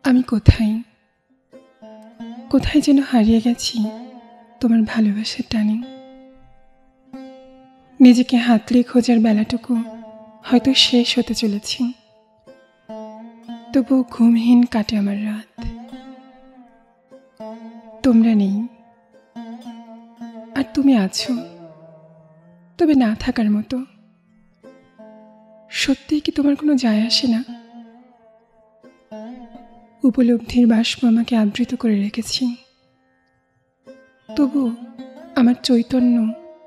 আমি কোথায় কোথায় যেন হারিয়ে গেছি তোমার ভালোবাসার টানে। নিজেকে হাতড়ে খোঁজার বেলাটুকু হয়তো শেষ হতে চলেছি, তবুও ঘুমহীন কাটে আমার রাত। তোমরা নেই, আর তুমি আছো, তবে না থাকার মতো। সত্যিই কি তোমার কোনো যায় আসে না? উপলব্ধির বাষ্প আমাকে আবৃত করে রেখেছি, তবু আমার চৈতন্য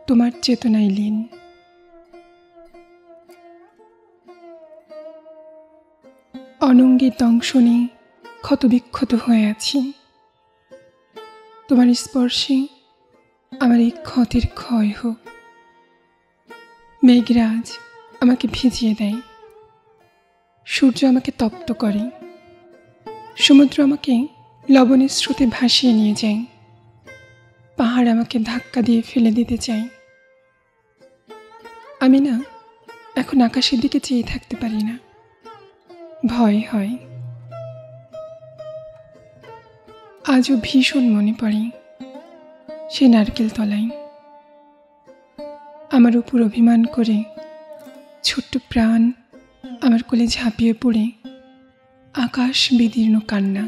তোমার চেতনায় লীন। অনঙ্গের দংশনে ক্ষতবিক্ষত হয়ে আছি, তোমার স্পর্শে আমার এই ক্ষতের ক্ষয় হোক। মেঘরাজ আমাকে ভিজিয়ে দেয়, সূর্য আমাকে তপ্ত করে, সমুদ্র আমাকে লবণের স্রোতে ভাসিয়ে নিয়ে যায়, পাহাড় আমাকে ধাক্কা দিয়ে ফেলে দিতে চায়। আমি না এখন আকাশের দিকে চেয়ে থাকতে পারি না, ভয় হয়। আজও ভীষণ মনে পড়ে সে নারকেল তলায় আমার উপর অভিমান করে ছোট্ট প্রাণ আমার কোলে ঝাঁপিয়ে পড়ে আকাশ বিদীর্ণ কান্না।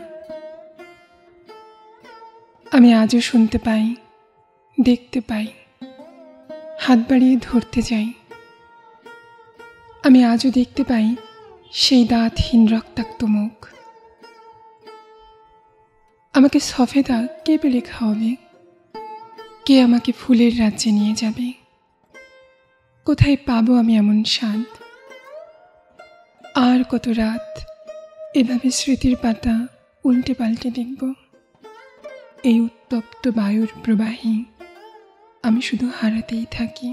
আমি আজও শুনতে পাই, দেখতে পাই, হাত বাড়িয়ে ধরতে যাই। আমি আজও দেখতে পাই সেই দাঁতহীন রক্তাক্ত মুখ। আমাকে সফেদা কে পেলে খাওয়াবে? কে আমাকে ফুলের রাজ্যে নিয়ে যাবে? কোথায় পাবো আমি এমন স্বাদ? আর কত রাত এভাবে স্মৃতির পাতা উল্টে পাল্টে দেখব। এই উত্তপ্ত বায়ুর প্রবাহে আমি শুধু হারাতেই থাকি।